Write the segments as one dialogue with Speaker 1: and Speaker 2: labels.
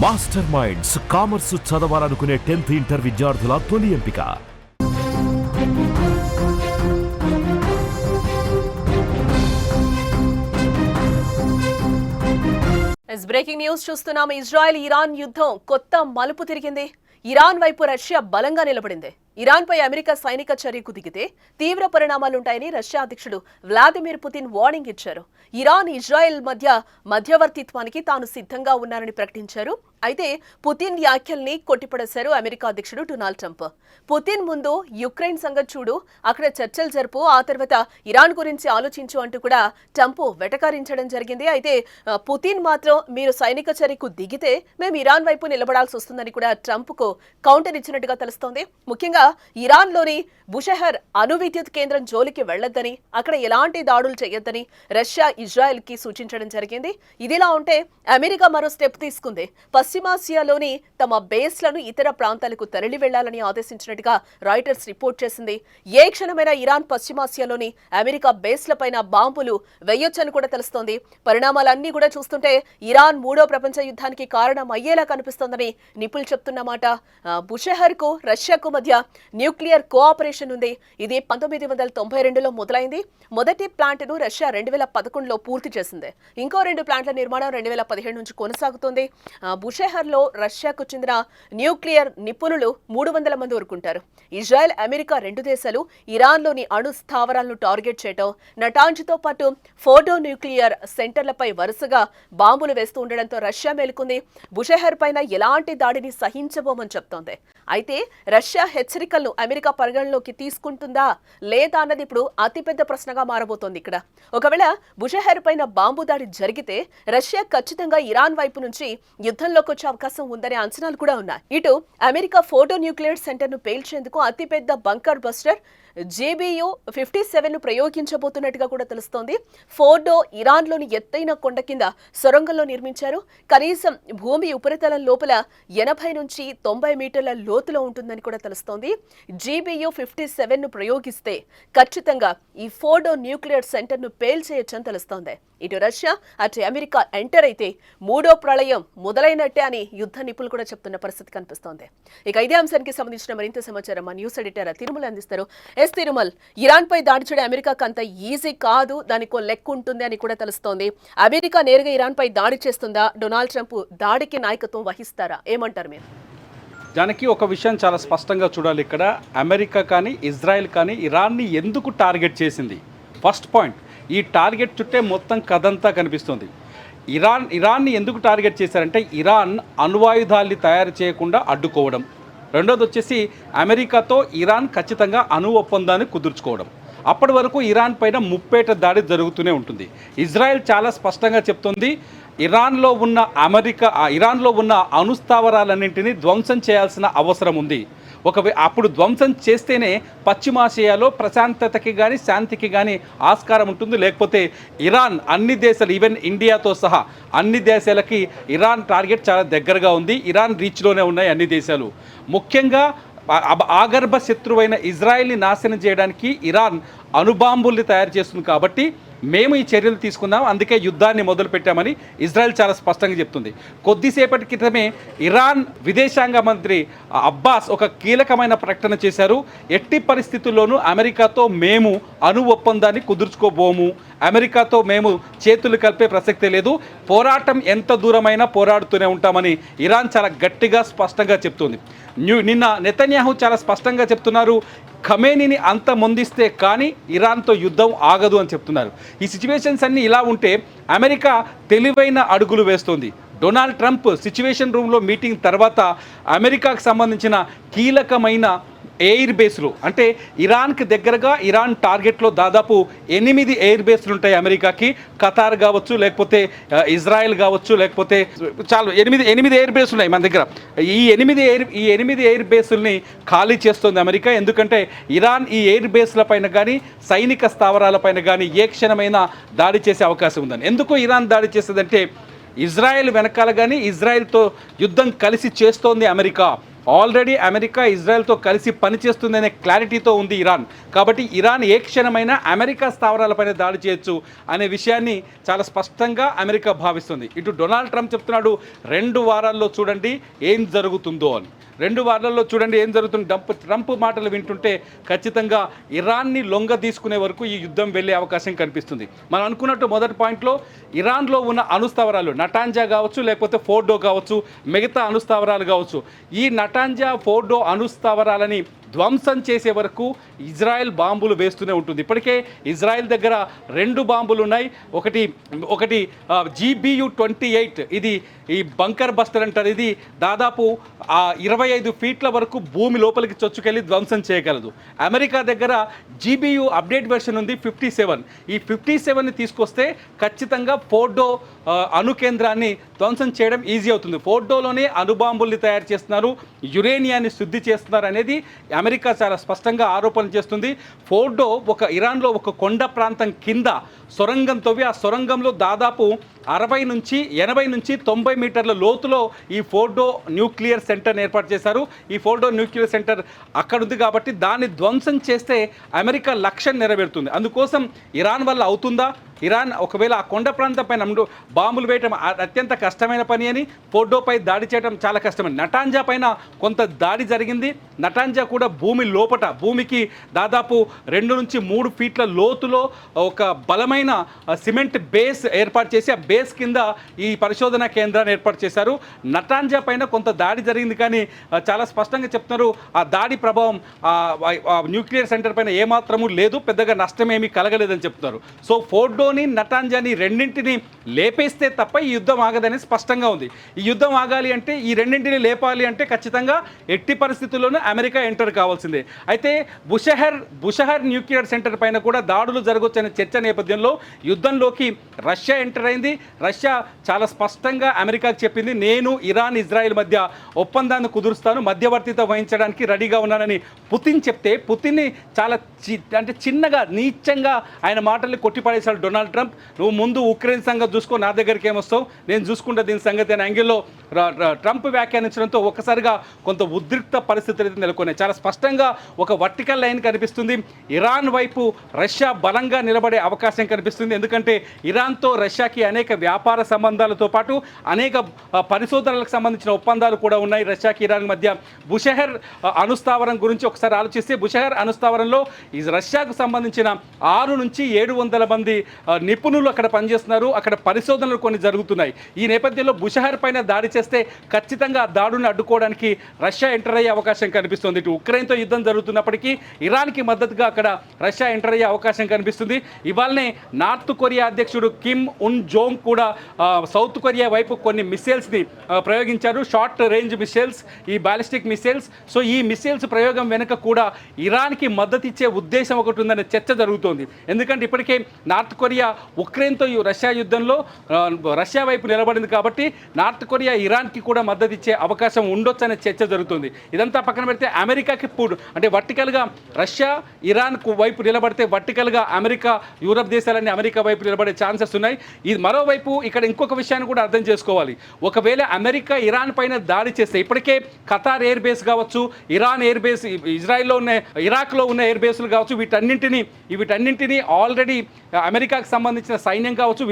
Speaker 1: Master minds commerce చదవాలనుకునే 10th inter విద్యార్థుల తొలి ఎంపిక.
Speaker 2: బ్రేకింగ్ న్యూస్ చూస్తున్నాం. ఇజ్రాయెల్ ఇరాన్ యుద్ధం కొత్త మలుపు తిరిగింది. ఇరాన్ వైపు రష్యా బలంగా నిలబడింది. ఇరాన్పై అమెరికా సైనిక చర్యకు దిగితే తీవ్ర పరిణామాలుంటాయని రష్యా అధ్యక్షుడు వ్లాదిమిర్ పుతిన్ వార్నింగ్ ఇచ్చారు. ఇరాన్ ఇజ్రాయెల్ మధ్యవర్తిత్వానికి తాను సిద్ధంగా ఉన్నారని ప్రకటించారు. అయితే పుతిన్ వ్యాఖ్యల్ని కొట్టిపడేశారు అమెరికా అధ్యక్షుడు డొనాల్డ్ ట్రంప్. పుతిన్ ముందు యుక్రెయిన్ సంగతి చూడు, అక్కడ చర్చలు జరుపు, ఆ తర్వాత ఇరాన్ గురించి ఆలోచించు అంటూ కూడా ట్రంప్ వెటకారించడం జరిగింది. అయితే పుతిన్ మాత్రం మీరు సైనిక చర్యకు దిగితే మేము ఇరాన్ వైపు నిలబడాల్సి వస్తుందని కూడా ట్రంప్కు కౌంటర్ ఇచ్చినట్టుగా తెలుస్తోంది. ముఖ్యంగా ఇరాన్లోని బుషెహర్ అణు విద్యుత్ కేంద్రం జోలికి వెళ్లొద్దని, అక్కడ ఎలాంటి దాడులు చేయొద్దని రష్యా ఇజ్రాయెల్ కి సూచించడం జరిగింది. ఇదిలా ఉంటే అమెరికా మరో స్టెప్ తీసుకుంది. పశ్చిమాసియాలోని తమ బేస్లను ఇతర ప్రాంతాలకు తరలి వెళ్లాలని ఆదేశించినట్టుగా రాయిటర్స్ రిపోర్ట్ చేసింది. ఏ క్షణమైనా ఇరాన్ పశ్చిమాసియాలోని అమెరికా బేస్లపైన బాంబులు వేయొచ్చని కూడా తెలుస్తోంది. పరిణామాలన్నీ కూడా చూస్తుంటే ఇరాన్ మూడో ప్రపంచ యుద్ధానికి కారణం అయ్యేలా కనిపిస్తోందని నిపుణులు చెప్తున్నమాట. బుషెహర్ కు రష్యాకు మధ్య న్యూక్లియర్ కోఆపరేషన్ ఉంది. ఇది 1992లో మొదలైంది. మొదటి ప్లాంట్ ను రష్యా 2011లో పూర్తి చేసింది. ఇంకో 2 ప్లాంట్ల నిర్మాణం 2017 నుంచి కొనసాగుతోంది. బుషెహర్ లో రష్యాకు చెందిన న్యూక్లియర్ నిపుణులు 300 మంది వరకు ఉంటారు. ఇజ్రాయెల్, అమెరికా 2 దేశాలు ఇరాన్లోని అణు స్థావరాలను టార్గెట్ చేయడం, నటాంజ్తో పాటు ఫోర్డో న్యూక్లియర్ సెంటర్లపై వరుసగా బాంబులు వేస్తూ ఉండడంతో రష్యా మేలుకుంది. బుషెహర్ పైన ఎలాంటి దాడిని సహించబోమని చెప్తోంది. అయితే రష్యా హెచ్చరికలను అమెరికా పరిగణలోకి తీసుకుంటుందా లేదా అన్నది ఇప్పుడు అతిపెద్ద ప్రశ్నగా మారబోతోంది. ఇక్కడ ఒకవేళ బుషెహర్ పైన బాంబు దాడి జరిగితే రష్యా ఖచ్చితంగా ఇరాన్ వైపు నుంచి యుద్ధంలోకి వచ్చే అవకాశం ఉందనే అంచనాలు కూడా ఉన్నాయి. ఇటు అమెరికా ఫోర్డో న్యూక్లియర్ సెంటర్ ను పేల్చేందుకు అతిపెద్ద బంకర్ బస్టర్ JBU-57 ను ప్రయోగించబోతున్నట్టుగా కూడా తెలుస్తోంది. ఫోర్డో ఇరాన్లోని ఎత్తైన కొండ కింద సొరంగంలో నిర్మించారు. కనీసం భూమి ఉపరితలం లోపల 80 నుంచి 90 మీటర్ల లోతులో ఉంటుందని కూడా తెలుస్తోంది. JBU-57 ను ప్రయోగిస్తే ఖచ్చితంగా ఈ ఫోర్డో న్యూక్లియర్ సెంటర్ ను పేల్చేయొచ్చని తెలుస్తోంది. ఇటు రష్యా అటు అమెరికా ఎంటర్ అయితే మూడో ప్రళయం మొదలైనట్టే అని యుద్ధ నిపుణులు కూడా చెప్తున్న పరిస్థితి కనిపిస్తోంది. ఇక ఇదే అంశానికి సంబంధించిన మరింత సమాచారం మా న్యూస్ ఎడిటర్ తిరుమల అందిస్తారు. తిరుమల్, ఇరాన్ పై దాడి చేయడం అమెరికాకు అంత ఈజీ కాదు, దానికో లెక్క ఉంటుంది అని కూడా తెలుస్తోంది. అమెరికా నేరుగా ఇరాన్ పై దాడి చేస్తుందా? డొనాల్డ్ ట్రంప్ దాడికి నాయకత్వం వహిస్తారా? ఏమంటారు మీరు?
Speaker 3: దానికి ఒక విషయం చాలా స్పష్టంగా చూడాలి. ఇక్కడ అమెరికా కానీ ఇజ్రాయెల్ కానీ ఇరాన్ని ఎందుకు టార్గెట్ చేసింది? ఫస్ట్ పాయింట్, ఈ టార్గెట్ చుట్టే మొత్తం కథంతా కనిపిస్తుంది. ఇరాన్ని ఎందుకు టార్గెట్ చేశారంటే ఇరాన్ అణ్వాయుధాల్ని తయారు చేయకుండా అడ్డుకోవడం. రెండోది వచ్చేసి అమెరికాతో ఇరాన్ ఖచ్చితంగా అణు ఒప్పందాన్ని కుదుర్చుకోవడం. అప్పటి వరకు ఇరాన్ పైన ముప్పేట దాడి జరుగుతూనే ఉంటుంది. ఇజ్రాయెల్ చాలా స్పష్టంగా చెప్తుంది, ఇరాన్లో ఉన్న అణు స్థావరాలన్నింటినీ ధ్వంసం చేయాల్సిన అవసరం ఉంది. అప్పుడు ధ్వంసం చేస్తేనే పశ్చిమాసియాలో ప్రశాంతతకి కానీ శాంతికి కానీ ఆస్కారం ఉంటుంది. లేకపోతే ఇరాన్ అన్ని దేశాలు, ఈవెన్ ఇండియాతో సహా అన్ని దేశాలకి ఇరాన్ టార్గెట్ చాలా దగ్గరగా ఉంది. ఇరాన్ రీచ్లోనే ఉన్నాయి అన్ని దేశాలు. ముఖ్యంగా ఆగర్భ శత్రువైన ఇజ్రాయెల్ని నాశనం చేయడానికి ఇరాన్ అణుబాంబుల్ని తయారు చేస్తుంది. కాబట్టి మేము ఈ చర్యలు తీసుకున్నాం, అందుకే యుద్ధాన్ని మొదలుపెట్టామని ఇజ్రాయెల్ చాలా స్పష్టంగా చెప్తుంది. కొద్దిసేపటి క్రితమే ఇరాన్ విదేశాంగ మంత్రి అబ్బాస్ ఒక కీలకమైన ప్రకటన చేశారు. ఎట్టి పరిస్థితుల్లోనూ అమెరికాతో మేము అణు ఒప్పందాన్ని కుదుర్చుకోబోము, అమెరికాతో మేము చేతులు కలిపే ప్రసక్తే లేదు, పోరాటం ఎంత దూరమైనా పోరాడుతూనే ఉంటామని ఇరాన్ చాలా గట్టిగా స్పష్టంగా చెప్తుంది. నిన్న నెతన్యాహు చాలా స్పష్టంగా చెప్తున్నారు, ఖమేనీని అంత మొందిస్తే కానీ ఇరాన్తో యుద్ధం ఆగదు అని చెప్తున్నారు. ఈ సిచ్యువేషన్స్ అన్నీ ఇలా ఉంటే అమెరికా తెలివైన అడుగులు వేస్తోంది. డొనాల్డ్ ట్రంప్ సిచ్యువేషన్ రూమ్లో మీటింగ్ తర్వాత అమెరికాకు సంబంధించిన కీలకమైన ఎయిర్ బేస్లు, అంటే ఇరాన్కి దగ్గరగా ఇరాన్ టార్గెట్లో దాదాపు 8 ఎయిర్ బేస్లు ఉంటాయి అమెరికాకి. ఖతార్ కావచ్చు, లేకపోతే ఇజ్రాయెల్ కావచ్చు, లేకపోతే చాలా 8 ఎయిర్ బేస్లు ఉన్నాయి మన దగ్గర. ఈ 8 ఎయిర్ బేస్లని ఖాళీ చేస్తుంది అమెరికా. ఎందుకంటే ఇరాన్ ఈ ఎయిర్ బేస్ల పైన కానీ సైనిక స్థావరాలపైన కానీ ఏ క్షణమైనా దాడి చేసే అవకాశం ఉందని. ఎందుకు ఇరాన్ దాడి చేస్తుందంటే ఇజ్రాయెల్ వెనకాల కానీ ఇజ్రాయెల్తో యుద్ధం కలిసి చేస్తోంది అమెరికా. ఆల్రెడీ అమెరికా ఇజ్రాయెల్తో కలిసి పనిచేస్తుందనే క్లారిటీతో ఉంది ఇరాన్. కాబట్టి ఇరాన్ ఏ క్షణమైనా అమెరికా స్థావరాలపైన దాడి చేయొచ్చు అనే విషయాన్ని చాలా స్పష్టంగా అమెరికా భావిస్తుంది. ఇటు డొనాల్డ్ ట్రంప్ చెప్తున్నాడు 2 వారాల్లో చూడండి ఏం జరుగుతుందో అని. 2 వారాల్లో చూడండి ఏం జరుగుతుంది. ట్రంప్ మాటలు వింటుంటే ఖచ్చితంగా ఇరాన్ని లొంగ తీసుకునే వరకు ఈ యుద్ధం వెళ్ళే అవకాశం కనిపిస్తుంది. మనం అనుకున్నట్టు మొదటి పాయింట్లో ఇరాన్లో ఉన్న అణుస్థావరాలు నటాంజా కావచ్చు, లేకపోతే ఫోర్డో కావచ్చు, మిగతా అణుస్థావరాలు కావచ్చు, ఈ నటాంజా ఫోర్డో అణుస్థావరాలని ధ్వంసం చేసే వరకు ఇజ్రాయెల్ బాంబులు వేస్తూనే ఉంటుంది. ఇప్పటికే ఇజ్రాయెల్ దగ్గర 2 బాంబులు ఉన్నాయి. ఒకటి GBU-28, ఇది ఈ బంకర్ బస్టర్ అంటారు. ఇది దాదాపు 25 ఫీట్ల వరకు భూమి లోపలికి చొచ్చుకెళ్ళి ధ్వంసం చేయగలదు. అమెరికా దగ్గర GBU అప్డేట్ వెర్షన్ ఉంది 57. ఈ 57ని తీసుకొస్తే ఖచ్చితంగా ఫోర్డో అణు కేంద్రాన్ని ధ్వంసం చేయడం ఈజీ అవుతుంది. ఫోర్డోలోనే అణుబాంబుల్ని తయారు చేస్తున్నారు, యురేనియాన్ని శుద్ధి చేస్తున్నారు అనేది అమెరికా చాలా స్పష్టంగా ఆరోపణలు చేస్తుంది. ఫోర్డో ఇరాన్లో ఒక కొండ ప్రాంతం కింద సొరంగం తవ్వి ఆ సొరంగంలో దాదాపు 60 నుంచి 80 నుంచి 90 మీటర్ల లోతులో ఈ ఫోర్డో న్యూక్లియర్ సెంటర్ని ఏర్పాటు చేశారు. ఈ ఫోర్డో న్యూక్లియర్ సెంటర్ అక్కడ ఉంది కాబట్టి దాన్ని ధ్వంసం చేస్తే అమెరికా లక్ష్యం నెరవేరుతుంది. అందుకోసం ఇరాన్ వల్ల అవుతుందా? ఇరాన్ ఒకవేళ ఆ కొండ ప్రాంతం పైన బాంబులు వేయటం అత్యంత కష్టమైన పని అని, ఫోర్డోపై దాడి చేయడం చాలా కష్టమని. నటాంజా పైన కొంత దాడి జరిగింది. నటాంజా కూడా భూమికి దాదాపు 2 నుంచి 3 ఫీట్ల లోతులో ఒక బలమైన సిమెంట్ బేస్ ఏర్పాటు చేసి ఆ బేస్ కింద ఈ పరిశోధనా కేంద్రాన్ని ఏర్పాటు చేశారు. నటాంజా పైన కొంత దాడి జరిగింది కానీ చాలా స్పష్టంగా చెప్తున్నారు ఆ దాడి ప్రభావం న్యూక్లియర్ సెంటర్ పైన ఏమాత్రము లేదు, పెద్దగా నష్టమేమీ కలగలేదని చెప్తున్నారు. సో ఫోర్డోని నటాంజాని రెండింటిని లేపేస్తే తప్ప ఈ యుద్ధం ఆగదని స్పష్టంగా ఉంది. ఈ యుద్ధం ఆగాలి అంటే ఈ రెండింటిని లేపాలి అంటే ఖచ్చితంగా ఎట్టి పరిస్థితుల్లోనూ అమెరికా ఎంటర్ కావాల్సిందే. అయితే బుషహర్ న్యూక్లియర్ సెంటర్ పైన కూడా దాడులు జరగవచ్చనే చర్చ నేపథ్యంలో యుద్ధంలోకి రష్యా ఎంటర్ అయింది. రష్యా చాలా స్పష్టంగా అమెరికాకు చెప్పింది, నేను ఇరాన్ ఇజ్రాయెల్ మధ్య ఒప్పందాన్ని కుదురుస్తాను, మధ్యవర్తిత వహించడానికి రెడీగా ఉన్నానని పుతిన్ చెప్తే పుతిన్ని చాలా చిన్నగా నీచంగా ఆయన మాటల్ని కొట్టిపడేశాడు డొనాల్డ్ ట్రంప్. నువ్వు ముందు ఉక్రెయిన్ సంగతి చూసుకో, నా దగ్గరికి ఏమొస్తావు, నేను చూసుకుంటా దీని సంగతి అనే యాంగిల్లో ట్రంప్ వ్యాఖ్యానించడంతో ఒక్కసారిగా కొంత ఉద్రిక్త పరిస్థితులు నెలకొన్నాయి. చాలా స్పష్టంగా ఒక వర్టికల్ లైన్ కనిపిస్తుంది. ఇరాన్ వైపు రష్యా బలంగా నిలబడే అవకాశం కనిపిస్తుంది. ఎందుకంటే ఇరాన్తో రష్యాకి అనేక వ్యాపార సంబంధాలతో పాటు అనేక పరిశోధనలకు సంబంధించిన ఒప్పందాలు కూడా ఉన్నాయి రష్యాకి ఇరాన్ మధ్య. బుషహర్ అణుస్థావరం గురించి ఒకసారి ఆలోచిస్తే బుషహర్ అణుస్థావరంలో ఈ రష్యాకు సంబంధించిన 6 నుంచి 700 మంది నిపుణులు అక్కడ పనిచేస్తున్నారు. అక్కడ పరిశోధనలు కొన్ని జరుగుతున్నాయి. ఈ నేపథ్యంలో బుషహర్ పైన దాడి చేస్తే ఖచ్చితంగా ఆ దాడుని అడ్డుకోవడానికి రష్యా ఎంటర్ అయ్యే అవకాశం కనిపిస్తుంది. ఇటు ఉక్రెయిన్తో యుద్ధం జరుగుతున్నప్పటికీ ఇరాన్కి మద్దతుగా అక్కడ రష్యా ఎంటర్ అయ్యే అవకాశం కనిపిస్తుంది. ఇవాళనే నార్త్ కొరియా అధ్యక్షుడు కిమ్ ఉన్ జోంగ్ కూడా సౌత్ కొరియా వైపు కొన్ని మిసైల్స్ని ప్రయోగించారు, షార్ట్ రేంజ్ మిసైల్స్, ఈ బాలిస్టిక్ మిసైల్స్. సో ఈ మిసైల్స్ ప్రయోగం వెనుక కూడా ఇరాన్కి మద్దతు ఇచ్చే ఉద్దేశం ఒకటి ఉందనే చర్చ జరుగుతోంది. ఎందుకంటే ఇప్పటికే నార్త్ కొరియా ఉక్రెయిన్తో రష్యా యుద్ధంలో రష్యా వైపు నిలబడింది కాబట్టి నార్త్ కొరియా ఇరాన్కి కూడా మద్దతు ఇచ్చే అవకాశం ఉండొచ్చు అనే చర్చ జరుగుతుంది. ఇదంతా పక్కన పెడితే అమెరికాకి అంటే వర్టికల్గా రష్యా ఇరాన్ వైపు నిలబడితే వర్టికల్గా అమెరికా యూరప్ దేశాలన్నీ అమెరికా వైపు నిలబడే ఛాన్సెస్ ఉన్నాయి. ఇది మరోవైపు ఇక్కడ ఇంకొక విషయాన్ని కూడా అర్థం చేసుకోవాలి. ఒకవేళ అమెరికా ఇరాన్ పైన దాడి చేస్తే ఇప్పటికే ఖతార్ ఎయిర్ బేస్ కావచ్చు, ఇరాన్ ఎయిర్ బేస్, ఇజ్రాయెల్లో ఉన్న ఇరాక్లో ఉన్న ఎయిర్ బేస్లు కావచ్చు, వీటన్నింటినీ ఆల్రెడీ అమెరికాకు సంబంధించిన సైన్యం కావచ్చు,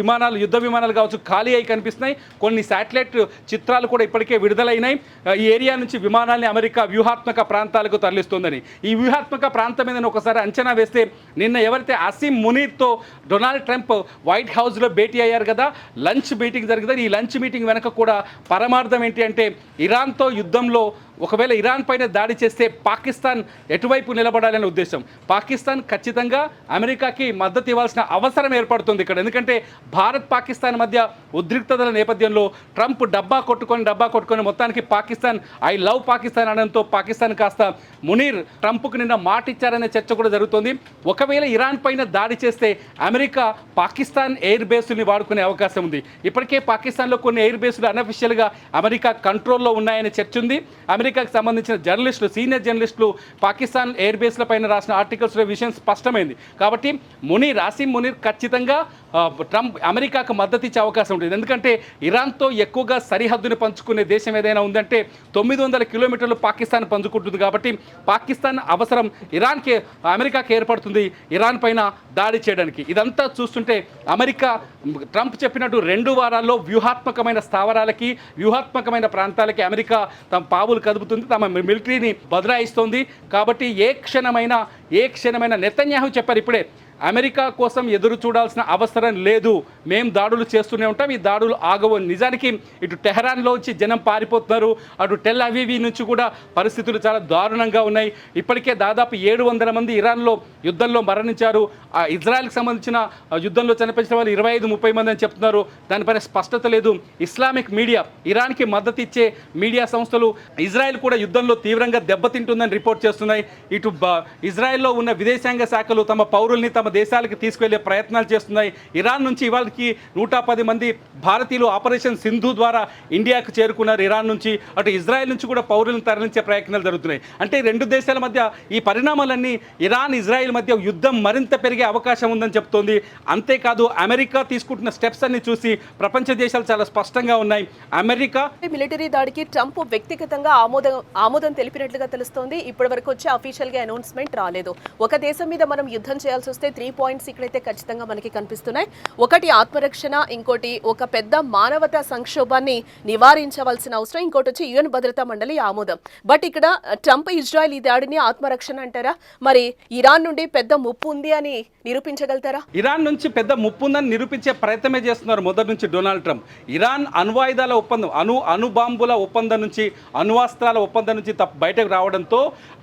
Speaker 3: యుద్ధ విమానాలు కావచ్చు ఖాళీ అయి కనిపిస్తున్నాయి. కొన్ని శాటిలైట్ చిత్రాలు కూడా ఇప్పటికే విడుదలైనాయి. ఈ ఏరియా నుంచి విమానాల్ని అమెరికా వ్యూహాత్మక ప్రాంతాలకు తరలిస్తుందని. ఈ వ్యూహాత్మక ప్రాంతం మీద ఒకసారి అంచనా వేస్తే నిన్న ఎవరైతే అసీం మునీర్తో డొనాల్డ్ ట్రంప్ వైట్ హౌస్లో భేటీ అయ్యారు కదా, లంచ్ మీటింగ్ జరిగింది. ఈ లంచ్ మీటింగ్ వెనక కూడా పరమార్థం ఏంటి అంటే ఇరాన్తో యుద్ధంలో ఒకవేళ ఇరాన్ పైన దాడి చేస్తే పాకిస్తాన్ ఎటువైపు నిలబడాలనే ఉద్దేశం. పాకిస్తాన్ ఖచ్చితంగా అమెరికాకి మద్దతు ఇవ్వాల్సిన అవసరం ఏర్పడుతుంది ఇక్కడ. ఎందుకంటే భారత్ పాకిస్తాన్ మధ్య ఉద్రిక్తతల నేపథ్యంలో ట్రంప్ డబ్బా కొట్టుకొని మొత్తానికి పాకిస్తాన్ ఐ లవ్ పాకిస్తాన్ అనడంతో పాకిస్తాన్ కాస్త మునీర్ ట్రంప్కు నిన్న మాట ఇచ్చారనే చర్చ కూడా జరుగుతుంది. ఒకవేళ ఇరాన్ పైన దాడి చేస్తే అమెరికా పాకిస్తాన్ ఎయిర్ బేస్ని వాడుకునే అవకాశం ఉంది. ఇప్పటికే పాకిస్తాన్లో కొన్ని ఎయిర్ బేస్లు అనఫిషియల్గా అమెరికా కంట్రోల్లో ఉన్నాయనే చర్చ ఉంది. అమెరికాకు సంబంధించిన జర్నలిస్టులు, సీనియర్ జర్నలిస్టులు పాకిస్తాన్ ఎయిర్ బేస్ల పైన రాసిన ఆర్టికల్స్లో విషయం స్పష్టమైంది. కాబట్టి ఆసిమ్ మునీర్ ఖచ్చితంగా ట్రంప్ అమెరికాకు మద్దతు ఇచ్చే అవకాశం ఉంటుంది. ఎందుకంటే ఇరాన్తో ఎక్కువగా సరిహద్దుని పంచుకునే దేశం ఏదైనా ఉందంటే 900 కిలోమీటర్లు పాకిస్తాన్ పంచుకుంటుంది. కాబట్టి పాకిస్తాన్ అవసరం అమెరికాకి ఏర్పడుతుంది ఇరాన్ పైన దాడి చేయడానికి. ఇదంతా చూస్తుంటే అమెరికా ట్రంప్ చెప్పినట్టు 2 వారాల్లో వ్యూహాత్మకమైన స్థావరాలకి, వ్యూహాత్మకమైన ప్రాంతాలకి అమెరికా తమ పావులు కదుపుతుంది, తమ మిలిటరీని బదలాయిస్తోంది. కాబట్టి ఏ క్షణమైన నెతన్యాహు చెప్పారు ఇప్పుడే, అమెరికా కోసం ఎదురు చూడాల్సిన అవసరం లేదు, మేము దాడులు చేస్తూనే ఉంటాం, ఈ దాడులు ఆగవు. నిజానికి ఇటు టెహరాన్లోంచి జనం పారిపోతున్నారు, అటు టెల్ అవీవ్ నుంచి కూడా పరిస్థితులు చాలా దారుణంగా ఉన్నాయి. ఇప్పటికే దాదాపు 700 మంది ఇరాన్లో యుద్ధంలో మరణించారు. ఇజ్రాయెల్కి సంబంధించిన యుద్ధంలో చనిపోయిన వాళ్ళు 25-30 మంది అని చెప్తున్నారు. దానిపైన స్పష్టత లేదు. ఇస్లామిక్ మీడియా, ఇరాన్కి మద్దతు ఇచ్చే మీడియా సంస్థలు ఇజ్రాయెల్ కూడా యుద్ధంలో తీవ్రంగా దెబ్బతింటుందని రిపోర్ట్ చేస్తున్నాయి. ఇటు ఇజ్రాయెల్లో ఉన్న విదేశాంగ శాఖలు తమ పౌరుల్ని తమ దేశాలకు తీసుకెళ్లే ప్రయత్నాలు చేస్తున్నాయి. ఇరాన్ నుంచి ఇవాళకి 110 మంది భారతీయులు ఆపరేషన్ సింధు ద్వారా ఇండియాకు చేరుకున్నారు. ఇరాన్ నుంచి, అటు ఇజ్రాయెల్ నుంచి కూడా పౌరులను తరలించే ప్రయత్నాలు జరుగుతున్నాయి. అంటే 2 దేశాల మధ్య ఈ పరిణామాలన్నీ ఇరాన్ ఇజ్రాయెల్ మధ్య యుద్ధం మరింత పెరిగే అవకాశం ఉందని చెప్తోంది. అంతేకాదు అమెరికా తీసుకుంటున్న స్టెప్స్ అన్ని చూసి ప్రపంచ దేశాలు చాలా స్పష్టంగా ఉన్నాయి. అమెరికా
Speaker 2: మిలిటరీ దాడికి ట్రంప్ వ్యక్తిగతంగా ఆమోదం తెలిపినట్లుగా తెలుస్తోంది. ఇప్పటి వరకు వచ్చే అఫీషియల్ గా అనౌన్స్మెంట్ రాలేదు. ఒక దేశం మీద మనం యుద్ధం చేయాల్సి వస్తే 3 పాయింట్స్ ఇక్కడైతే ఖచ్చితంగా మనకి కనిపిస్తున్నాయి. ఒకటి ఆత్మరక్షణ, ఇంకోటి ఒక పెద్ద మానవతా సంక్షోభాన్ని నివారించవలసిన అవసరం, ఇంకోటి వచ్చి యుఎన్ భద్రతా మండలి ఆమోదం. బట్ ఇక్కడ ట్రంప్ ఇజ్రాయెల్ ఈ దాడిని ఆత్మరక్షణ అంటారా, మరి ఇరాన్ నుండి పెద్ద ముప్పు ఉంది అని నిరూపించగలుగుతారా?
Speaker 3: ఇరాన్ నుంచి పెద్ద ముప్పు ఉందని నిరూపించే ప్రయత్నమే చేస్తున్నారు మొదటి నుంచి డొనాల్డ్ ట్రంప్. ఇరాన్ అణ్వాయుధాల ఒప్పందం, అణుబాంబుల ఒప్పందం నుంచి, అణ్వాస్త్రాల ఒప్పందం నుంచి బయటకు రావడంతో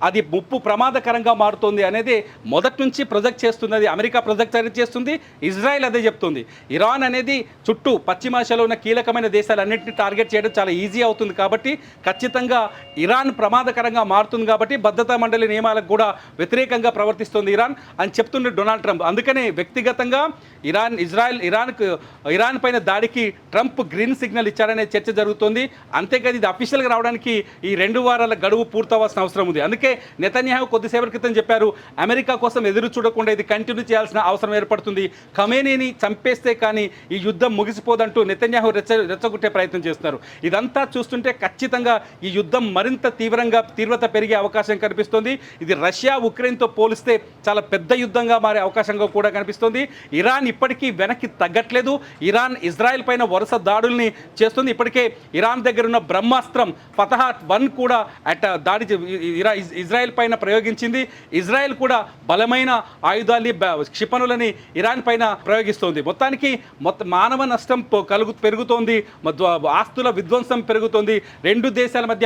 Speaker 3: అది ముప్పు ప్రమాదకరంగా మారుతోంది అనేది మొదటి నుంచి ప్రొజెక్ట్ చేస్తున్నది. అమెరికా ప్రొజెక్ట్ చేస్తుంది, ఇజ్రాయెల్ అదే చెప్తుంది. ఇరాన్ అనేది చుట్టూ పశ్చిమాసియాలో ఉన్న కీలకమైన దేశాలన్నింటినీ టార్గెట్ చేయడం చాలా ఈజీ అవుతుంది. కాబట్టి ఖచ్చితంగా ఇరాన్ ప్రమాదకరంగా మారుతుంది. కాబట్టి భద్రతా మండలి నియమాలకు కూడా వ్యతిరేకంగా ప్రవర్తిస్తుంది ఇరాన్ అని చెప్తుండే డొనాల్డ్ ట్రంప్. అందుకనే వ్యక్తిగతంగా ఇరాన్ పైన దాడికి ట్రంప్ గ్రీన్ సిగ్నల్ ఇచ్చారనే చర్చ జరుగుతుంది. అంతేకాదు ఇది అఫీషియల్గా రావడానికి ఈ 2 వారాల గడువు పూర్తవలసిన అవసరం ఉంది. అందుకే నెతన్యాహు కొద్దిసేపటి క్రితం చెప్పారు, అమెరికా కోసం ఎదురు చూడకుండా ఇది కంటిన్యూ చేయాల్సిన అవసరం ఏర్పడుతుంది, ఖమేనీని చంపేస్తే కానీ ఈ యుద్ధం ముగిసిపోదంటూ నెతన్యాహు రెచ్చగొట్టే ప్రయత్నం చేస్తున్నారు. ఇదంతా చూస్తుంటే ఖచ్చితంగా ఈ యుద్ధం మరింత తీవ్రత పెరిగే అవకాశం కనిపిస్తుంది. ఇది రష్యా ఉక్రెయిన్తో పోలిస్తే చాలా పెద్ద యుద్ధంగా మారే అవకాశంగా కూడా కనిపిస్తుంది. ఇరాన్ ఇప్పటికీ వెనక్కి తగ్గట్లేదు. ఇరాన్ ఇజ్రాయెల్ పైన వరుస దాడుల్ని చేస్తుంది. ఇప్పటికే ఇరాన్ దగ్గర ఉన్న బ్రహ్మాస్త్రం ఫతహ్-1 కూడా దాడి ఇజ్రాయెల్ పైన ప్రయోగించింది. ఇజ్రాయెల్ కూడా బలమైన ఆయుధాల్ని, క్షిపణులని ఇరాన్ పైన ప్రయోగిస్తోంది. మొత్తానికి మానవ నష్టం పెరుగుతోంది, ఆస్తుల విధ్వంసం పెరుగుతోంది, 2 దేశాల మధ్య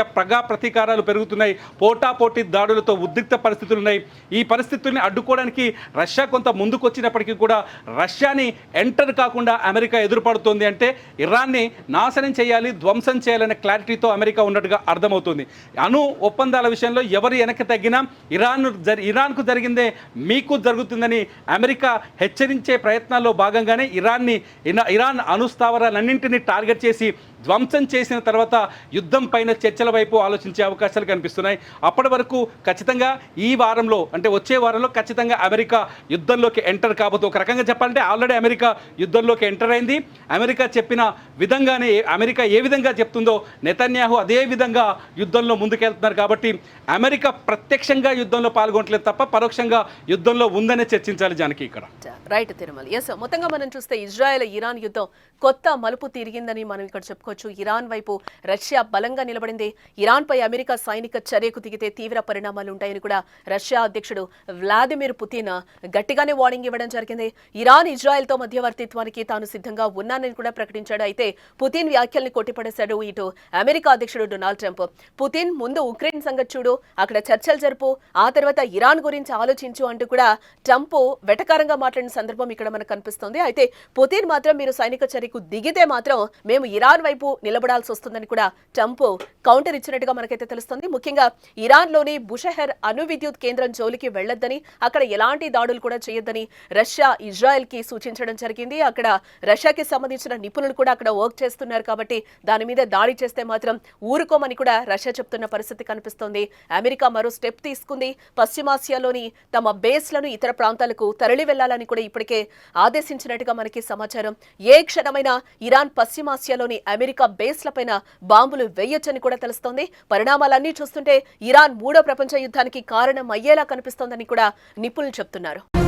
Speaker 3: ప్రతీకారాలు పెరుగుతున్నాయి, పోటాపోటీ దాడులతో ఉద్రిక్త పరిస్థితులు ఉన్నాయి. ఈ పరిస్థితుల్ని అడ్డుకోవడానికి రష్యా కొంత ముందుకొచ్చినప్పటికీ కూడా రష్యాని ఎంటర్ కాకుండా అమెరికా ఎదురుపడుతోంది. అంటే ఇరాన్ని నాశనం చేయాలి, ధ్వంసం చేయాలనే క్లారిటీతో అమెరికా ఉన్నట్టుగా అర్థమవుతుంది. ఒప్పందాల విషయంలో ఎవరు వెనక్కి తగ్గినా ఇరాన్కు జరిగిందే మీకు జరుగుతుందని అమెరికా హెచ్చరించే ప్రయత్నాల్లో భాగంగానే ఇరాన్ అణుస్థావరాలన్నింటినీ టార్గెట్ చేసి ధ్వంసం చేసిన తర్వాత యుద్ధం పైన చర్చల వైపు ఆలోచించే అవకాశాలు కనిపిస్తున్నాయి. అప్పటి వరకు ఖచ్చితంగా ఈ వారంలో, అంటే వచ్చే వారంలో ఖచ్చితంగా అమెరికా యుద్ధంలోకి ఎంటర్ కాబోతుంది. ఒక రకంగా చెప్పాలంటే ఆల్రెడీ అమెరికా యుద్ధంలోకి ఎంటర్ అయింది. అమెరికా చెప్పిన విధంగానే, అమెరికా ఏ విధంగా చెప్తుందో నెతన్యాహు అదే విధంగా యుద్ధంలో ముందుకెళ్తున్నారు. కాబట్టి అమెరికా ప్రత్యక్షంగా యుద్ధంలో పాల్గొనట్లేదు తప్ప పరోక్షంగా యుద్ధంలో ఉందనే చర్చించాలి జానకి ఇక్కడ.
Speaker 2: రైట్ తిరుమల. ఎస్, మొత్తంగా మనం చూస్తే ఇజ్రాయెల్ ఇరాన్ యుద్ధం కొత్త మలుపు తిరిగిందని మనం ఇక్కడ చెప్పుకోవచ్చు. ఇరాన్ వైపు రష్యా బలంగా నిలబడింది. ఇరాన్ పై అమెరికా సైనిక చర్యకు దిగితే తీవ్ర పరిణామాలు ఉంటాయని కూడా రష్యా అధ్యక్షుడు వ్లాదిమిర్ పుతిన్ గట్టిగానే వార్నింగ్ ఇవ్వడం జరిగింది. ఇరాన్ ఇజ్రాయెల్ తో మధ్యవర్తిత్వానికి తాను సిద్ధంగా ఉన్నానని కూడా ప్రకటించాడు. అయితే పుతిన్ వ్యాఖ్యల్ని కొట్టిపడేశాడు ఇటు అమెరికా అధ్యక్షుడు డొనాల్డ్ ట్రంప్. పుతిన్ ముందు ఉక్రెయిన్ సంగతి చూడు, అక్కడ చర్చలు జరుపు, ఆ తర్వాత ఇరాన్ గురించి ఆలోచించు అంటూ కూడా ట్రంప్ వెటకారంగా మాట్లాడిన సందర్భం ఇక్కడ మనకు కనిపిస్తోంది. అయితే పుతిన్ మాత్రం మీరు సైనిక చర్యకు దిగితే మాత్రం మేము ఇరాన్ వైపు వైపు నిలబడాల్సి వస్తుందని కూడా ట్రంప్ కౌంటర్ ఇచ్చినట్టుగా మనకైతే తెలుస్తుంది. ముఖ్యంగా ఇరాన్లోని బుషెహర్ అణు విద్యుత్ కేంద్రం జోలికి వెళ్లొద్దని, అక్కడ ఎలాంటి దాడులు కూడా చేయొద్దని రష్యా ఇజ్రాయెల్ కి సూచించడం జరిగింది. అక్కడ రష్యాకి సంబంధించిన నిపుణులు కూడా అక్కడ వర్క్ చేస్తున్నారు కాబట్టి దాని మీద దాడి చేస్తే మాత్రం ఊరుకోమని కూడా రష్యా చెప్తున్న పరిస్థితి కనిపిస్తోంది. అమెరికా మరో స్టెప్ తీసుకుంది. పశ్చిమాసియాలోని తమ బేస్లను ఇతర ప్రాంతాలకు తరలి వెళ్లాలని కూడా ఇప్పటికే ఆదేశించినట్టుగా మనకి సమాచారం. ఏ క్షణమైనా ఇరాన్ పశ్చిమాసియాలోని అమెరికా బేస్లపైన బాంబులు వేయొచ్చని కూడా తెలుస్తోంది. పరిణామాలన్నీ చూస్తుంటే ఇరాన్ మూడో ప్రపంచ యుద్ధానికి కారణం అయ్యేలా కనిపిస్తోందని కూడా నిపుణులు చెప్తున్నారు.